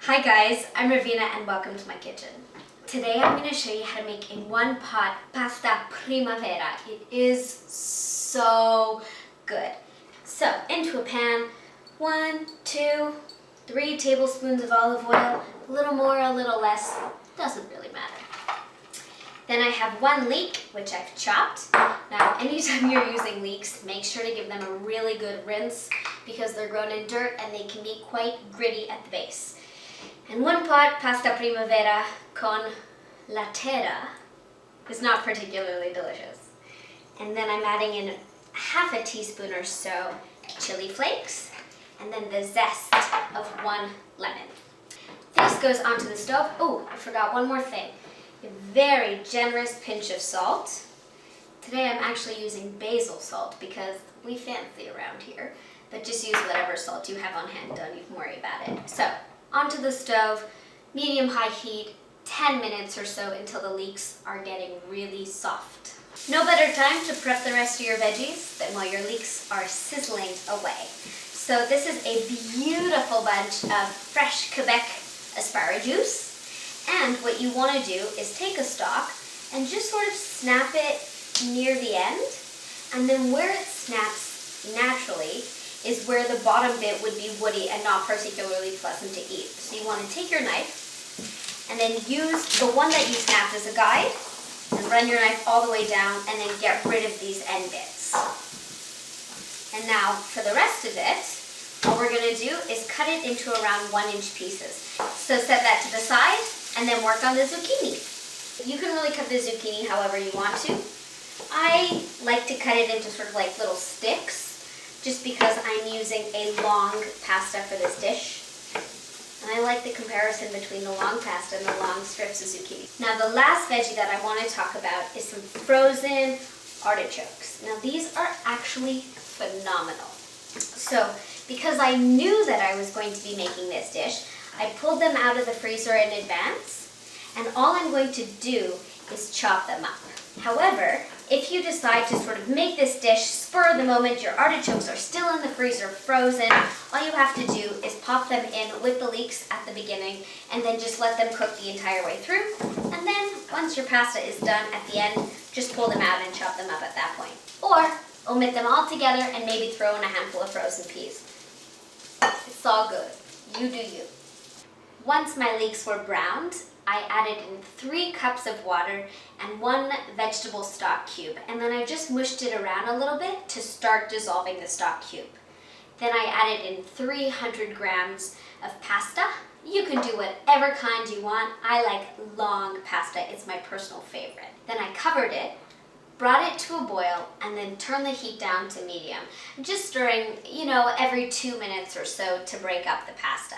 Hi guys, I'm Reveena and welcome to my kitchen. Today I'm going to show you how to make a one-pot pasta primavera. It is so good. So into a pan, 1, 2, 3 tablespoons of olive oil, a little more, a little less, doesn't really matter. Then I have 1 leek, which I've chopped. Now, anytime you're using leeks, make sure to give them a really good rinse because they're grown in dirt and they can be quite gritty at the base. And 1 pot pasta primavera con la terra is not particularly delicious. And then I'm adding in half a teaspoon or so chili flakes and then the zest of 1 lemon. This goes onto the stove. Oh, I forgot one more thing. A very generous pinch of salt. Today I'm actually using basil salt because we fancy around here, but just use whatever salt you have on hand, don't even worry about it. So, onto the stove, medium-high heat, 10 minutes or so until the leeks are getting really soft. No better time to prep the rest of your veggies than while your leeks are sizzling away. So this is a beautiful bunch of fresh Quebec asparagus. And what you want to do is take a stalk and just sort of snap it near the end. And then where it snaps naturally is where the bottom bit would be woody and not particularly pleasant to eat. So you want to take your knife and then use the one that you snapped as a guide and run your knife all the way down and then get rid of these end bits. And now for the rest of it, all we're going to do is cut it into around 1-inch pieces. So set that to the side and then work on the zucchini. You can really cut the zucchini however you want to. I like to cut it into sort of like little sticks just because I'm using a long pasta for this dish. And I like the comparison between the long pasta and the long strips of zucchini. Now the last veggie that I want to talk about is some frozen artichokes. Now these are actually phenomenal. So because I knew that I was going to be making this dish, I pulled them out of the freezer in advance, and all I'm going to do is chop them up. However, if you decide to sort of make this dish spur of the moment, your artichokes are still in the freezer frozen, all you have to do is pop them in with the leeks at the beginning and then just let them cook the entire way through. And then once your pasta is done at the end, just pull them out and chop them up at that point. Or omit them all together and maybe throw in a handful of frozen peas. It's all good. You do you. Once my leeks were browned, I added in 3 cups of water and 1 vegetable stock cube, and then I just mushed it around a little bit to start dissolving the stock cube. Then I added in 300 grams of pasta. You can do whatever kind you want. I like long pasta, it's my personal favorite. Then I covered it, brought it to a boil, and then turned the heat down to medium. Just stirring, every 2 minutes or so to break up the pasta.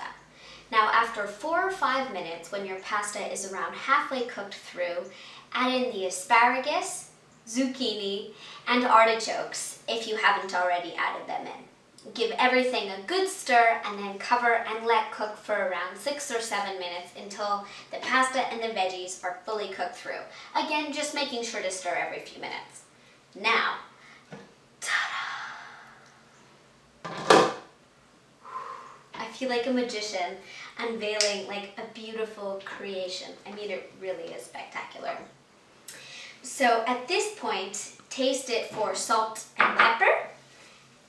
Now after 4 or 5 minutes, when your pasta is around halfway cooked through, add in the asparagus, zucchini, and artichokes if you haven't already added them in. Give everything a good stir and then cover and let cook for around 6 or 7 minutes until the pasta and the veggies are fully cooked through. Again, just making sure to stir every few minutes. Now, ta-da! I feel like a magician unveiling like a beautiful creation. I mean, it really is spectacular. So at this point, taste it for salt and pepper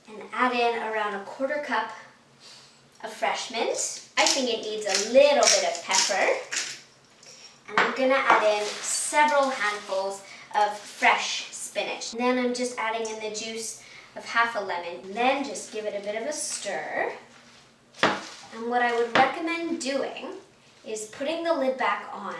and add in around 1/4 cup of fresh mint. I think it needs a little bit of pepper. And I'm gonna add in several handfuls of fresh spinach. And then I'm just adding in the juice of half a lemon. And then just give it a bit of a stir. And what I would recommend doing is putting the lid back on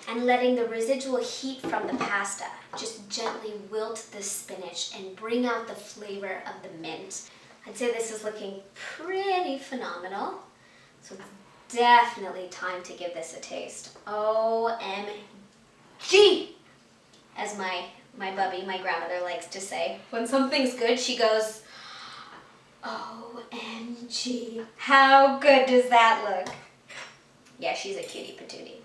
and letting the residual heat from the pasta just gently wilt the spinach and bring out the flavor of the mint. I'd say this is looking pretty phenomenal. So it's definitely time to give this a taste. OMG! As my bubby, my grandmother, likes to say. When something's good, she goes, OMG, how good does that look? Yeah, she's a cutie patootie.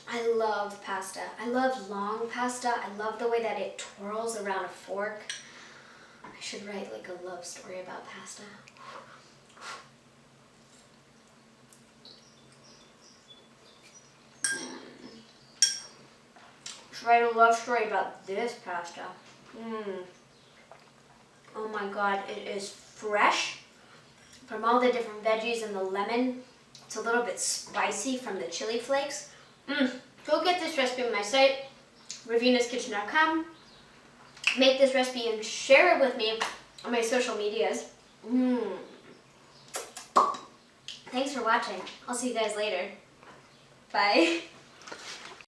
I love pasta. I love long pasta. I love the way that it twirls around a fork. I should write like a love story about pasta. write a love story about this pasta. Oh my God, it is fresh from all the different veggies and the lemon. It's a little bit spicy from the chili flakes. Go get this recipe on my site, reveenaskitchen.com. Make this recipe and share it with me on my social medias. Thanks for watching. I'll see you guys later. Bye.